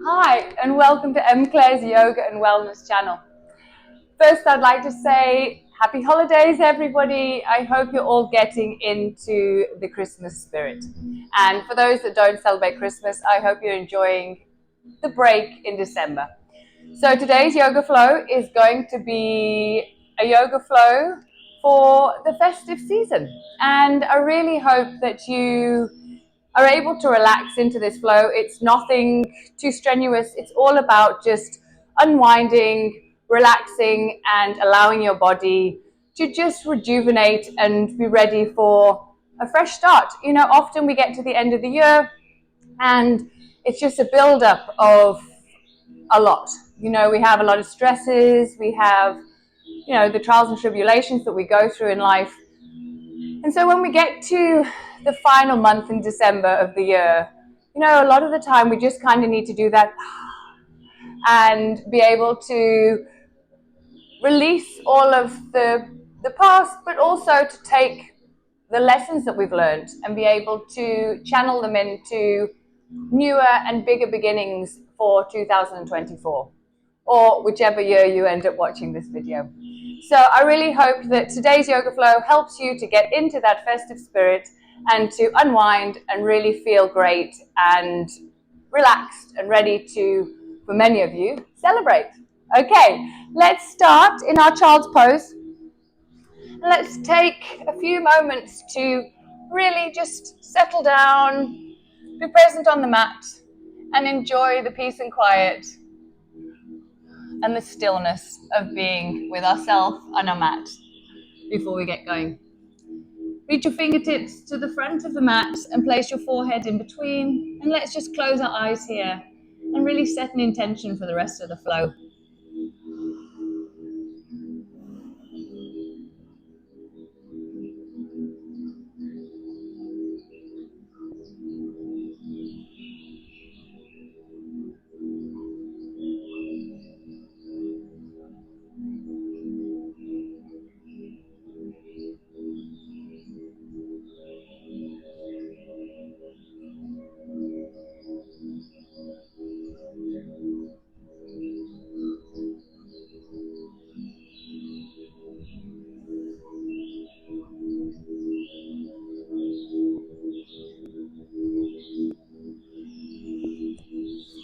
Hi, and welcome to M. Claire's Yoga and Wellness channel. First, I'd like to say happy holidays, everybody. I hope you're all getting into the Christmas spirit. And for those that don't celebrate Christmas, I hope you're enjoying the break in December. So today's yoga flow is going to be a yoga flow for the festive season. And I really hope that you are able to relax into this flow. It's nothing too strenuous. It's all about just unwinding, relaxing, and allowing your body to just rejuvenate and be ready for a fresh start. You know, often we get to the end of the year and it's just a build-up of a lot. You know, we have a lot of stresses, we have, you know, the trials and tribulations that we go through in life. And so when we get to the final month in December of the year, you know, a lot of the time we just kind of need to do that and be able to release all of the past, but also to take the lessons that we've learned and be able to channel them into newer and bigger beginnings for 2024, or whichever year you end up watching this video. So I really hope that today's yoga flow helps you to get into that festive spirit and to unwind and really feel great and relaxed and ready to, for many of you, celebrate. Okay, let's start in our child's pose. Let's take a few moments to really just settle down, be present on the mat, and enjoy the peace and quiet and the stillness of being with ourselves on our mat before we get going. Reach your fingertips to the front of the mat and place your forehead in between, and let's just close our eyes here and really set an intention for the rest of the flow.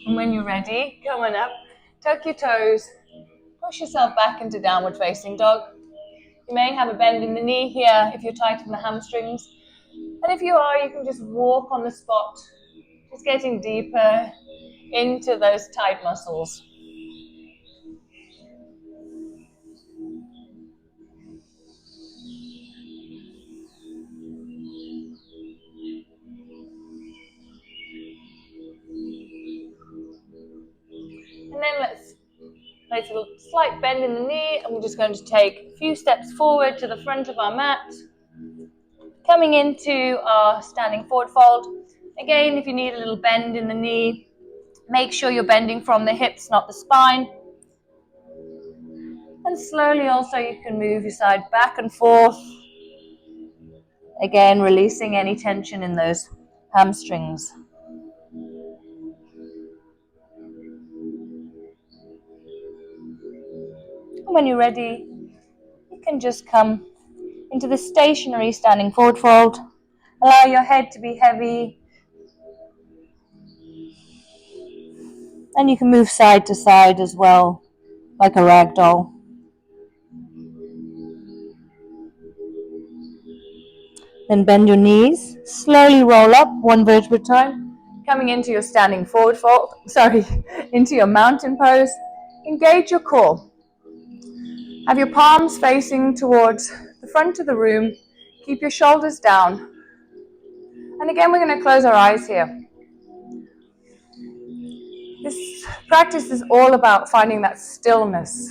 And when you're ready, come on up, tuck your toes, push yourself back into downward facing dog. You may have a bend in the knee here if you're tight in the hamstrings. And if you are, you can just walk on the spot, just getting deeper into those tight muscles. And then let's place a slight bend in the knee, and we're just going to take a few steps forward to the front of our mat, coming into our standing forward fold. Again, if you need a little bend in the knee, make sure you're bending from the hips, not the spine. And slowly also you can move your side back and forth. Again, releasing any tension in those hamstrings. And when you're ready, you can just come into the stationary standing forward fold. Allow your head to be heavy. And you can move side to side as well, like a rag doll. Then bend your knees. Slowly roll up one vertebra at a time. Coming into your standing forward fold, into your mountain pose. Engage your core. Have your palms facing towards the front of the room. Keep your shoulders down. And again, we're going to close our eyes here. This practice is all about finding that stillness,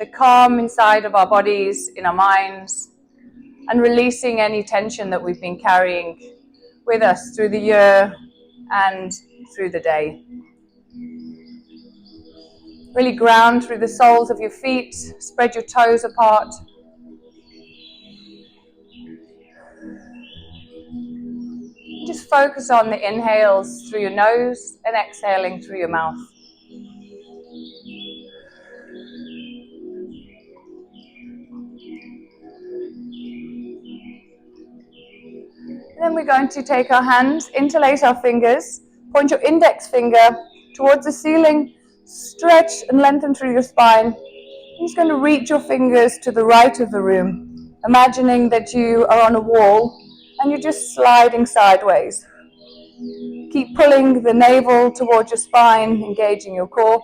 the calm inside of our bodies, in our minds, and releasing any tension that we've been carrying with us through the year and through the day. Really ground through the soles of your feet, spread your toes apart. Just focus on the inhales through your nose and exhaling through your mouth. Then we're going to take our hands, interlace our fingers, point your index finger towards the ceiling, stretch and lengthen through your spine. You're just going to reach your fingers to the right of the room, imagining that you are on a wall and you're just sliding sideways. Keep pulling the navel towards your spine, engaging your core.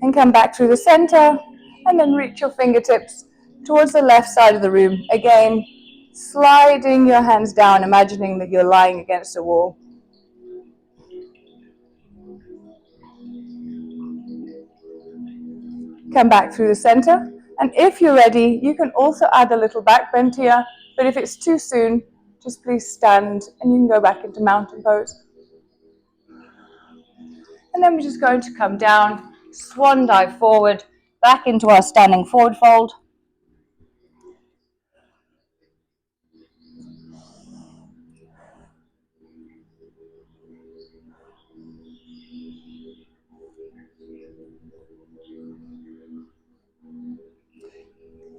And come back through the center, and then reach your fingertips towards the left side of the room. Again, sliding your hands down, imagining that you're lying against a wall. Come back through the center, and if you're ready, you can also add a little back bend here, but if it's too soon, just please stand and you can go back into mountain pose. And then we're just going to come down, swan dive forward, back into our standing forward fold.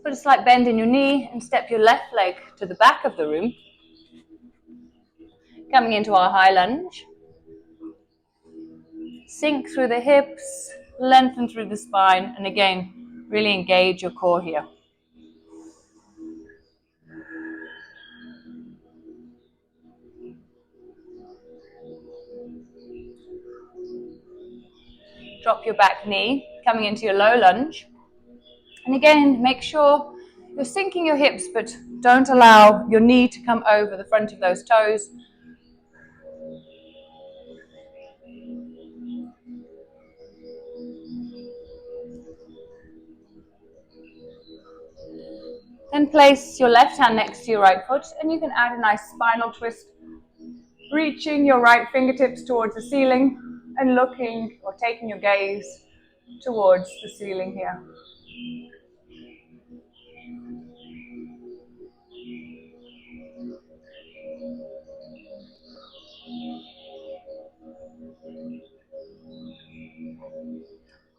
Put a slight bend in your knee and step your left leg to the back of the room. Coming into our high lunge. Sink through the hips, lengthen through the spine, and again, really engage your core here. Drop your back knee, coming into your low lunge. And again, make sure you're sinking your hips, but don't allow your knee to come over the front of those toes. Then place your left hand next to your right foot, and you can add a nice spinal twist, reaching your right fingertips towards the ceiling and looking or taking your gaze towards the ceiling here.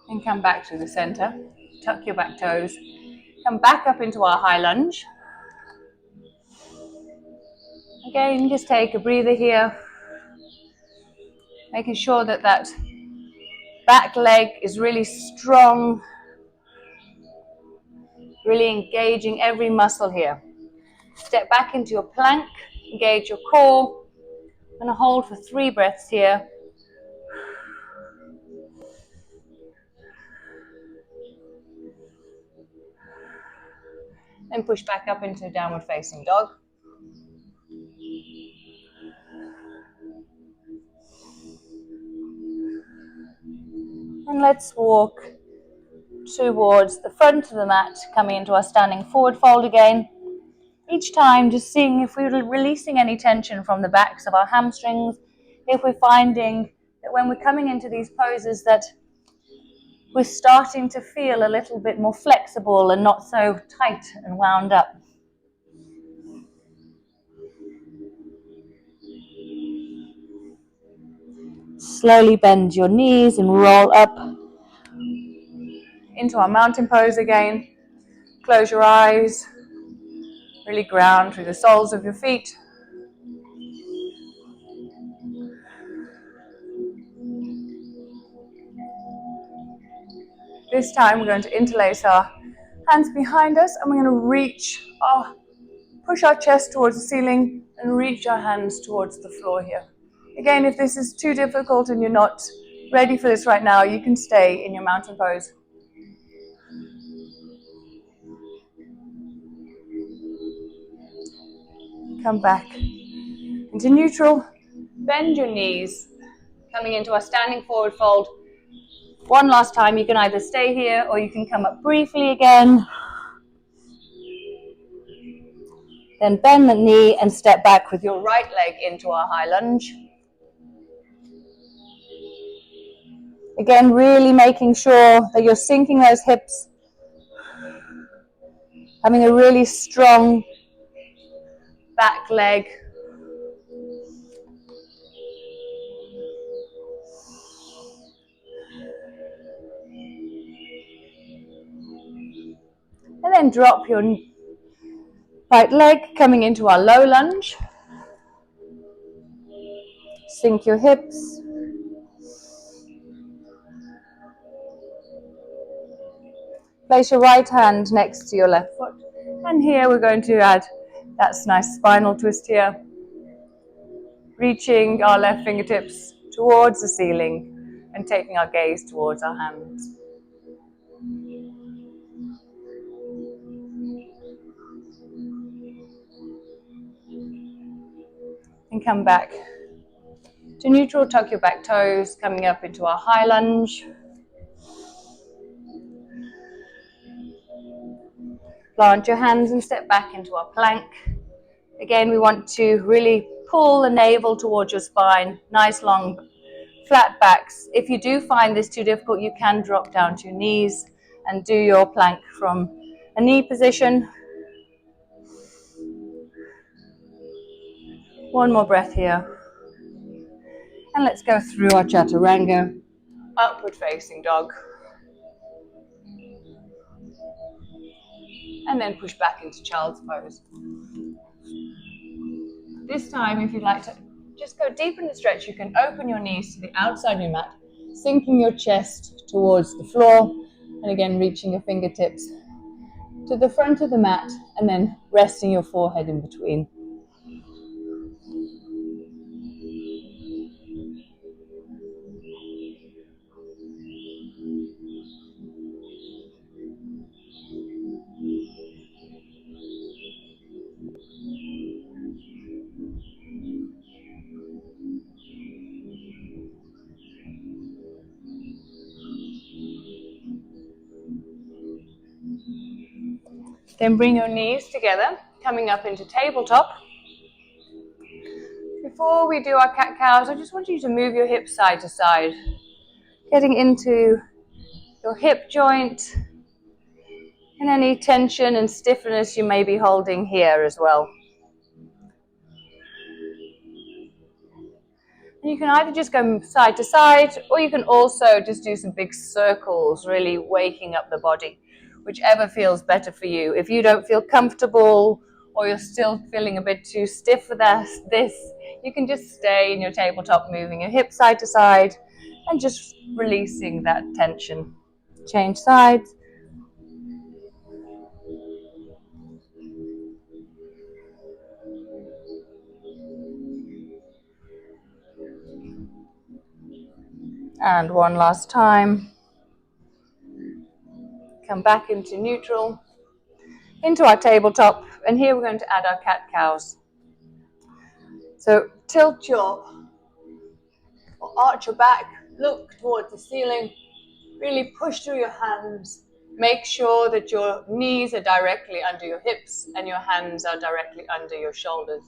And come back to the center. Tuck your back toes. Come back up into our high lunge. Again, just take a breather here. Making sure that that back leg is really strong. Really engaging every muscle here. Step back into your plank. Engage your core. I'm going to hold for 3 breaths here. Then push back up into downward facing dog. And let's walk towards the front of the mat, coming into our standing forward fold again. Each time just seeing if we're releasing any tension from the backs of our hamstrings, if we're finding that when we're coming into these poses that we're starting to feel a little bit more flexible and not so tight and wound up. Slowly bend your knees and roll up into our mountain pose again. Close your eyes. Really ground through the soles of your feet. This time we're going to interlace our hands behind us and we're going to push our chest towards the ceiling and reach our hands towards the floor here. Again, if this is too difficult and you're not ready for this right now, you can stay in your mountain pose. Come back into neutral. Bend your knees, coming into our standing forward fold. One last time, you can either stay here or you can come up briefly again. Then bend the knee and step back with your right leg into our high lunge. Again, really making sure that you're sinking those hips, having a really strong back leg. And then drop your Right leg coming into our low lunge. Sink your hips. Place your right hand next to your left foot. And here we're going to add that nice spinal twist here. Reaching our left fingertips towards the ceiling and taking our gaze towards our hands. And come back to neutral, tuck your back toes, coming up into our high lunge. Plant your hands and step back into our plank. Again, we want to really pull the navel towards your spine, nice long flat backs. If you do find this too difficult, you can drop down to your knees and do your plank from a knee position. One more breath here. And let's go through our chaturanga, upward facing dog. And then push back into child's pose. This time, if you'd like to just go deep in the stretch, you can open your knees to the outside of your mat, sinking your chest towards the floor, and again reaching your fingertips to the front of the mat, and then resting your forehead in between. Then bring your knees together, coming up into tabletop. Before we do our cat-cows, I just want you to move your hips side to side, getting into your hip joint and any tension and stiffness you may be holding here as well. And you can either just go side to side, or you can also just do some big circles, really waking up the body, whichever feels better for you. If you don't feel comfortable or you're still feeling a bit too stiff for this, you can just stay in your tabletop, moving your hips side to side and just releasing that tension. Change sides. And one last time. Come back into neutral, into our tabletop, and here we're going to add our cat-cows. So tilt your, or arch your back, look towards the ceiling, really push through your hands. Make sure that your knees are directly under your hips and your hands are directly under your shoulders.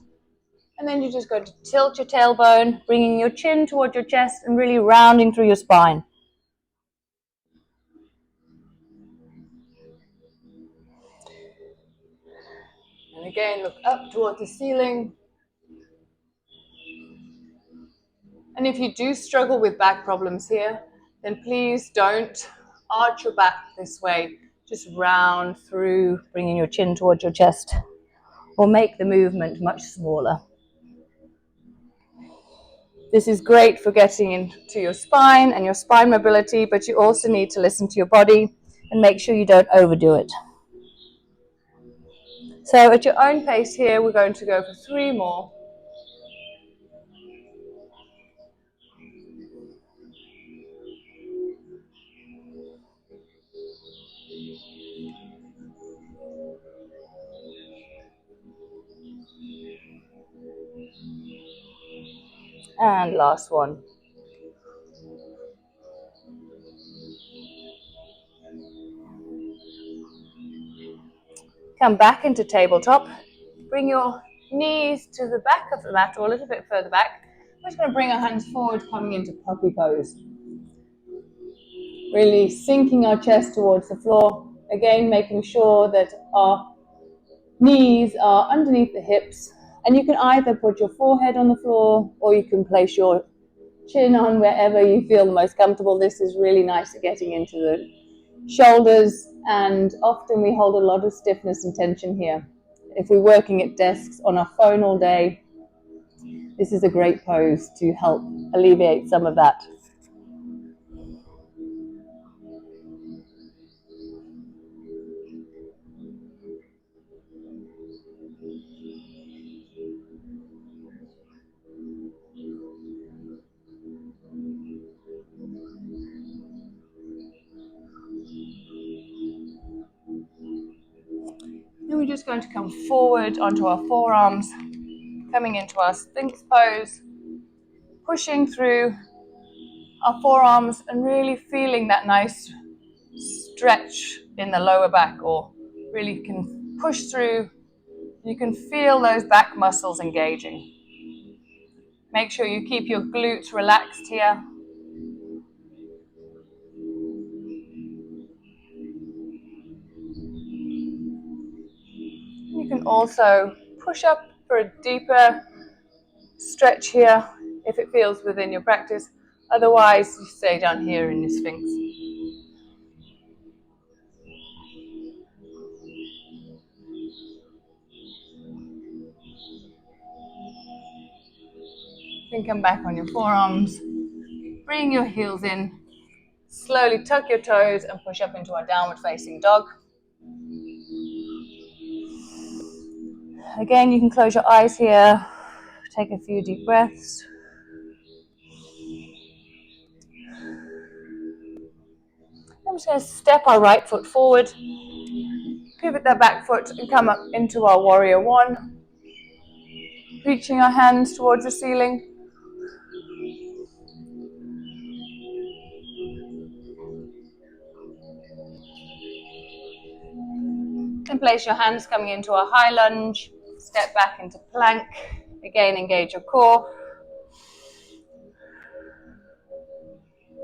And then you're just going to tilt your tailbone, bringing your chin towards your chest and really rounding through your spine. And again, look up towards the ceiling. And if you do struggle with back problems here, then please don't arch your back this way. Just round through, bringing your chin towards your chest, or make the movement much smaller. This is great for getting into your spine and your spine mobility, but you also need to listen to your body and make sure you don't overdo it. So at your own pace here, we're going to go for 3 more. And last one. Come back into tabletop. Bring your knees to the back of the mat or a little bit further back. We're just going to bring our hands forward, coming into puppy pose. Really sinking our chest towards the floor. Again, making sure that our knees are underneath the hips. And you can either put your forehead on the floor or you can place your chin on wherever you feel the most comfortable. This is really nice at getting into the shoulders, and often we hold a lot of stiffness and tension here. If we're working at desks on our phone all day, this is a great pose to help alleviate some of that. Then we're just going to come forward onto our forearms, coming into our Sphinx pose, pushing through our forearms and really feeling that nice stretch in the lower back, or really can push through. You can feel those back muscles engaging. Make sure you keep your glutes relaxed here. You can also push up for a deeper stretch here if it feels within your practice. Otherwise, you stay down here in your Sphinx. Then come back on your forearms. Bring your heels in. Slowly tuck your toes and push up into our downward facing dog. Again, you can close your eyes here. Take a few deep breaths. I'm just going to step our right foot forward, pivot that back foot and come up into our warrior one, reaching our hands towards the ceiling. And place your hands coming into a high lunge, step back into plank. Again, engage your core.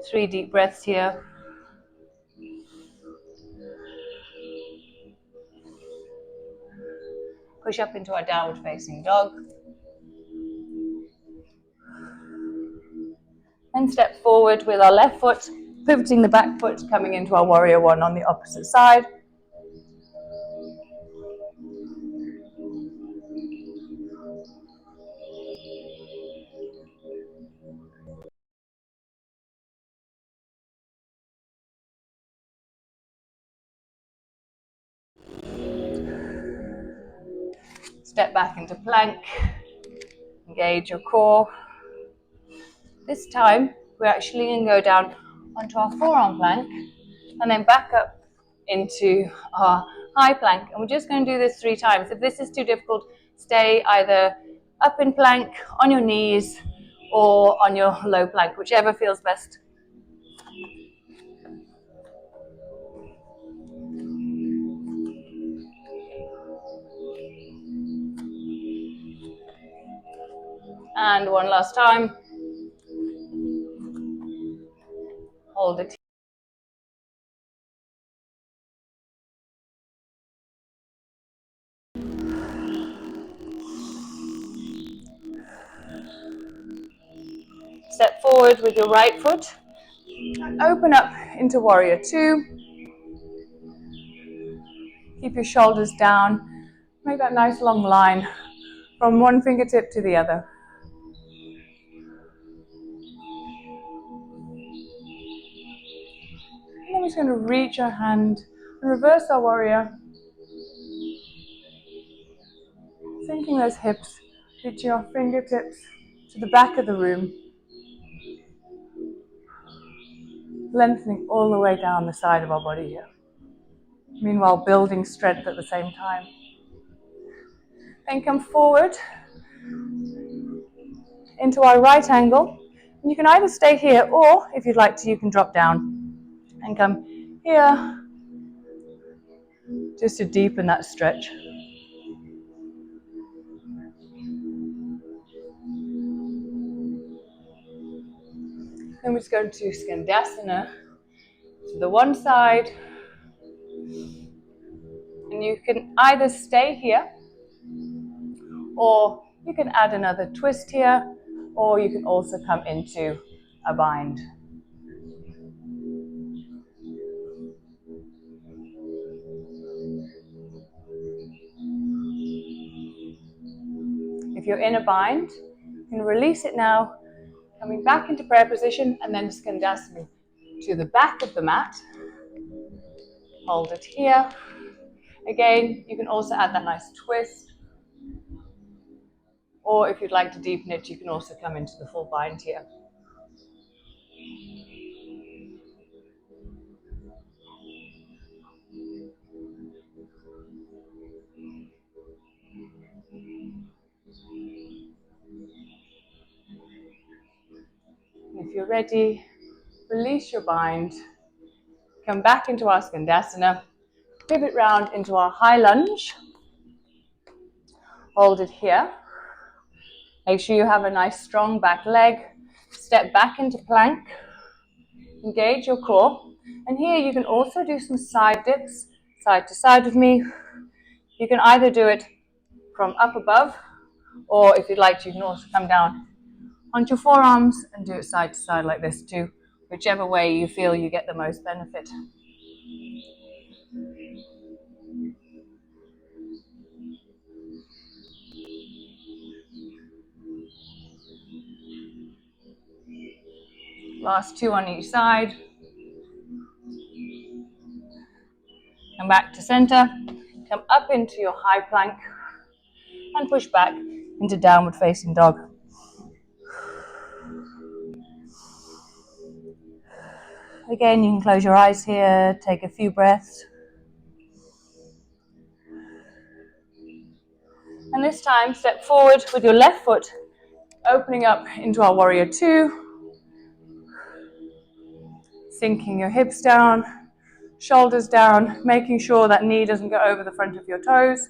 3 deep breaths here. Push up into our downward facing dog. And step forward with our left foot, pivoting the back foot, coming into our warrior one on the opposite side. Step back into plank. Engage your core. This time, we're actually going to go down onto our forearm plank and then back up into our high plank. And we're just going to do this 3 times. If this is too difficult, stay either up in plank, on your knees, or on your low plank, whichever feels best. And one last time. Hold it. Step forward with your right foot. Open up into warrior two. Keep your shoulders down. Make that nice long line from one fingertip to the other. And then we're just going to reach our hand and reverse our warrior. Sinking those hips, reaching our fingertips to the back of the room. Lengthening all the way down the side of our body here. Meanwhile, building strength at the same time. Then come forward into our right angle. And you can either stay here, or if you'd like to, you can drop down and come here, just to deepen that stretch. Then we're just going to Skandasana to the one side. And you can either stay here, or you can add another twist here, or you can also come into a bind. if you're in a bind, you can release it now, coming back into prayer position, and then Skandasana to the back of the mat. Hold it here. Again, you can also add that nice twist. Or if you'd like to deepen it, you can also come into the full bind here. And if you're ready, release your bind. Come back into our Skandasana. Pivot round into our high lunge. Hold it here. Make sure you have a nice strong back leg. Step back into plank. Engage your core. And here you can also do some side dips, side to side with me. You can either do it from up above, or if you'd like to, you can also come down onto your forearms and do it side to side like this too, whichever way you feel you get the most benefit. Last two on each side. Come back to center. Come up into your high plank and push back into downward facing dog. Again, you can close your eyes here, take a few breaths. And this time, step forward with your left foot, opening up into our warrior two. Sinking your hips down, shoulders down, making sure that knee doesn't go over the front of your toes.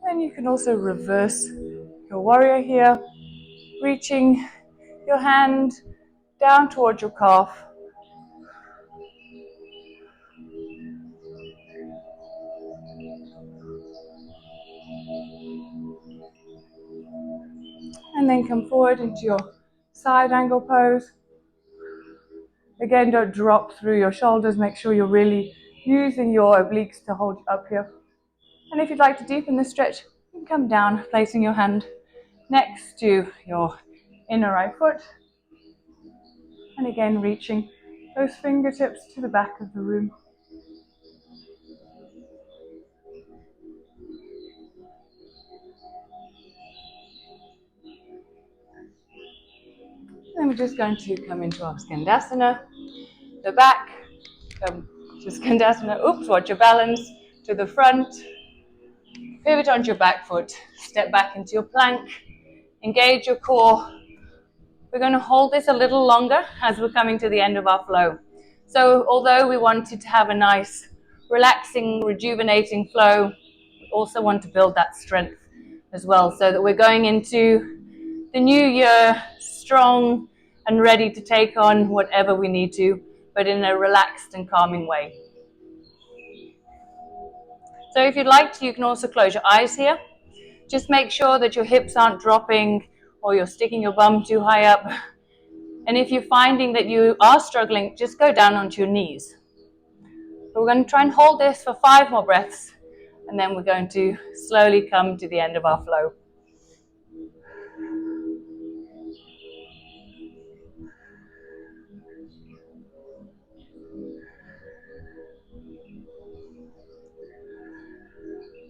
And you can also reverse your warrior here, reaching your hand down towards your calf. And then come forward into your side angle pose. Again, don't drop through your shoulders. Make sure you're really using your obliques to hold you up here. And if you'd like to deepen this stretch, you can come down, placing your hand next to your inner right foot. And again, reaching those fingertips to the back of the room. Then we're just going to come into our Skandasana. The back, come to Skandasana. Oops, watch your balance. To the front. Pivot onto your back foot. Step back into your plank. Engage your core. We're going to hold this a little longer as we're coming to the end of our flow. So although we wanted to have a nice, relaxing, rejuvenating flow, we also want to build that strength as well, so that we're going into the new year strong and ready to take on whatever we need to, but in a relaxed and calming way. So if you'd like to, you can also close your eyes here. Just make sure that your hips aren't dropping or you're sticking your bum too high up. And if you're finding that you are struggling, just go down onto your knees. So we're going to try and hold this for 5 more breaths, and then we're going to slowly come to the end of our flow.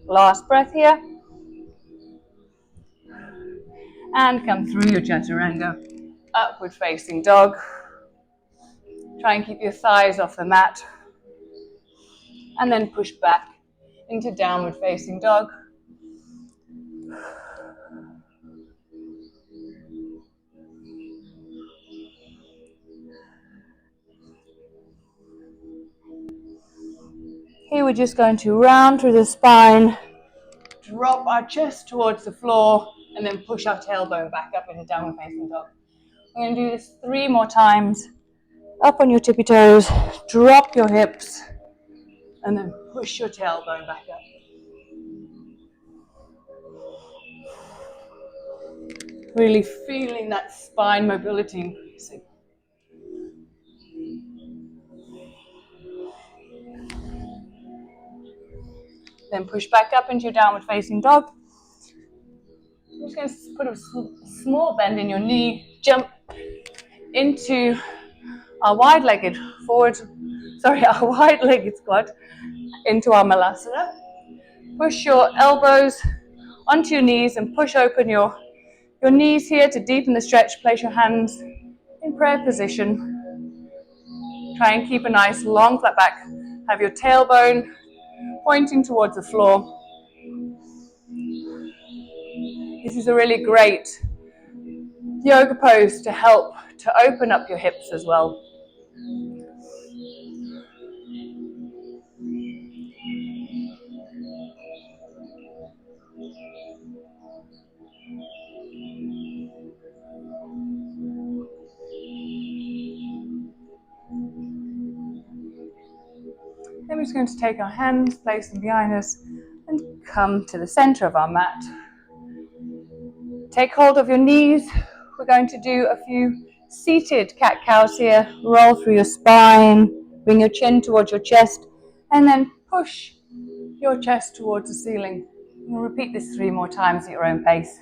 Last breath here. And come through your chaturanga. Upward facing dog. Try and keep your thighs off the mat. And then push back into downward facing dog. Here we're just going to round through the spine, drop our chest towards the floor, and then push our tailbone back up into downward facing dog. We're going to do this 3 more times. Up on your tippy toes, drop your hips, and then push your tailbone back up. Really feeling that spine mobility increasing. Then push back up into your downward facing dog. I'm just going to put a small bend in your knee, jump into our wide-legged squat into our malasana. Push your elbows onto your knees and push open your knees here to deepen the stretch. Place your hands in prayer position. Try and keep a nice long flat back. Have your tailbone pointing towards the floor. This is a really great yoga pose to help to open up your hips as well. Then we're just going to take our hands, place them behind us, and come to the center of our mat. Take hold of your knees. We're going to do a few seated cat-cows here. Roll through your spine, bring your chin towards your chest, and then push your chest towards the ceiling. We'll repeat this 3 more times at your own pace.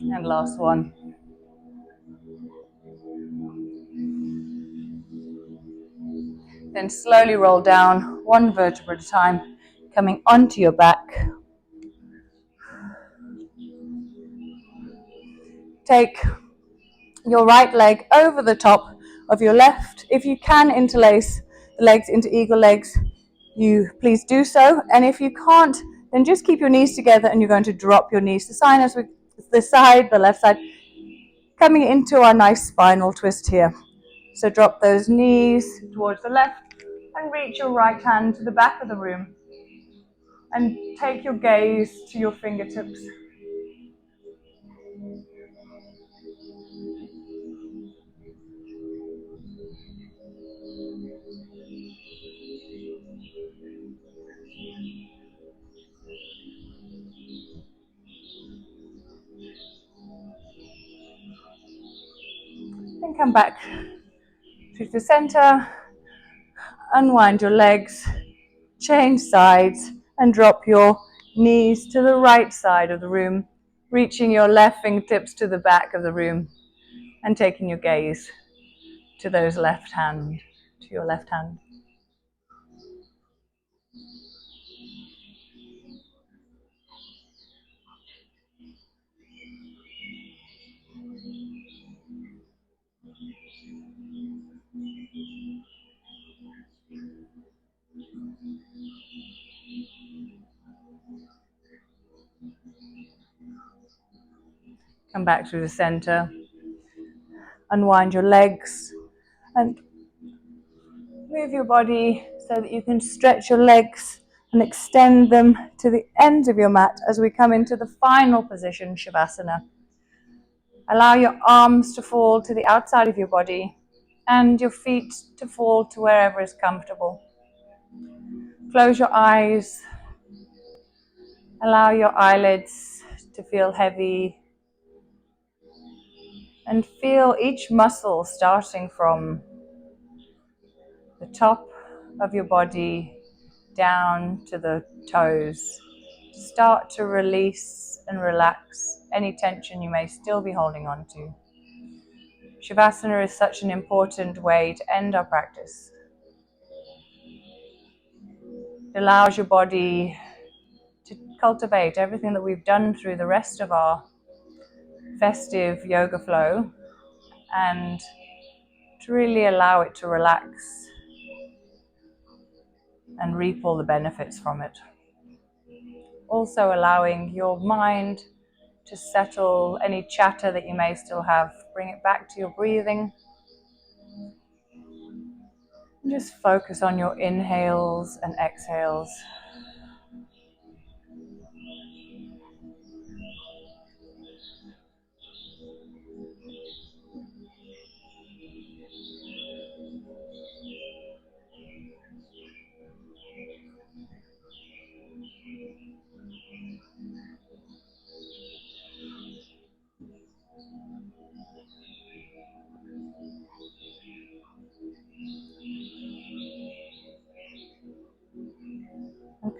And last one. Then slowly roll down, 1 vertebra at a time, coming onto your back. Take your right leg over the top of your left. If you can interlace the legs into eagle legs, you please do so. And if you can't, then just keep your knees together and you're going to drop your knees to the left side, coming into our nice spinal twist here. So drop those knees towards the left and reach your right hand to the back of the room. And take your gaze to your fingertips. Then come back to the center, unwind your legs, change sides, and drop your knees to the right side of the room, reaching your left fingertips to the back of the room, and taking your gaze to your left hand. Come back to the center, unwind your legs, and move your body so that you can stretch your legs and extend them to the ends of your mat as we come into the final position, Shavasana. Allow your arms to fall to the outside of your body and your feet to fall to wherever is comfortable. Close your eyes. Allow your eyelids to feel heavy and feel each muscle starting from the top of your body down to the toes. Start to release and relax any tension you may still be holding on to. Shavasana is such an important way to end our practice. It allows your body to cultivate everything that we've done through the rest of our festive yoga flow and to really allow it to relax and reap all the benefits from it. Also allowing your mind to settle any chatter that you may still have. Bring it back to your breathing. And just focus on your inhales and exhales.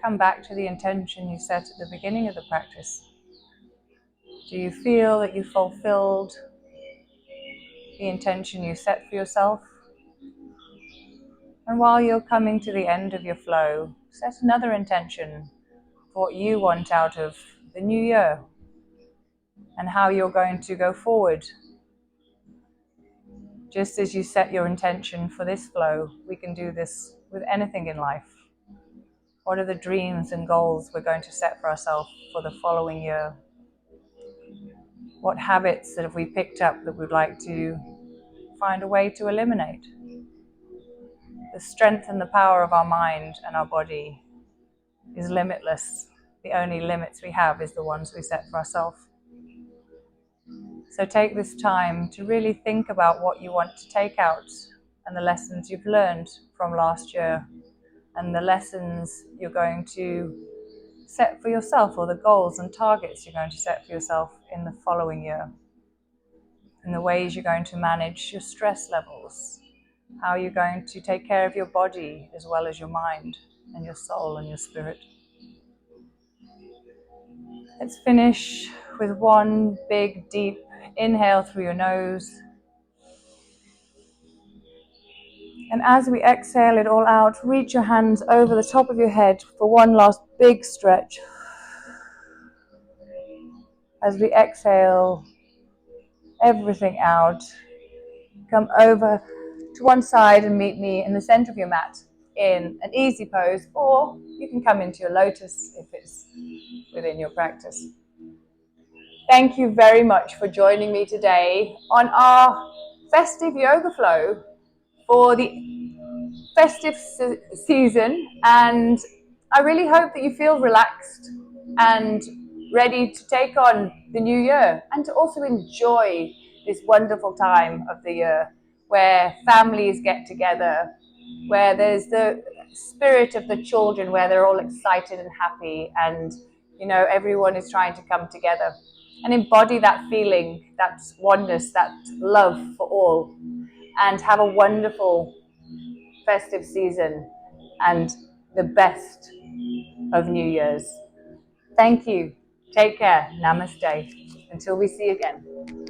come back to the intention you set at the beginning of the practice. Do you feel that you fulfilled the intention you set for yourself? And while you're coming to the end of your flow, set another intention for what you want out of the new year and how you're going to go forward. Just as you set your intention for this flow, we can do this with anything in life. What are the dreams and goals we're going to set for ourselves for the following year? What habits that have we picked up that we'd like to find a way to eliminate? The strength and the power of our mind and our body is limitless. The only limits we have is the ones we set for ourselves. So take this time to really think about what you want to take out and the lessons you've learned from last year and the lessons you're going to set for yourself, or the goals and targets you're going to set for yourself in the following year, and the ways you're going to manage your stress levels, how you're going to take care of your body as well as your mind and your soul and your spirit. Let's finish with one big deep inhale through your nose. And as we exhale it all out, reach your hands over the top of your head for one last big stretch. As we exhale everything out, come over to one side and meet me in the center of your mat in an easy pose, or you can come into your lotus if it's within your practice. Thank you very much for joining me today on our festive yoga flow for the festive season, and I really hope that you feel relaxed and ready to take on the new year and to also enjoy this wonderful time of the year where families get together, where there's the spirit of the children, where they're all excited and happy, and everyone is trying to come together and embody that feeling, that oneness, that love for all, and have a wonderful festive season and the best of New Year's. Thank you. Take care. Namaste. Until we see again.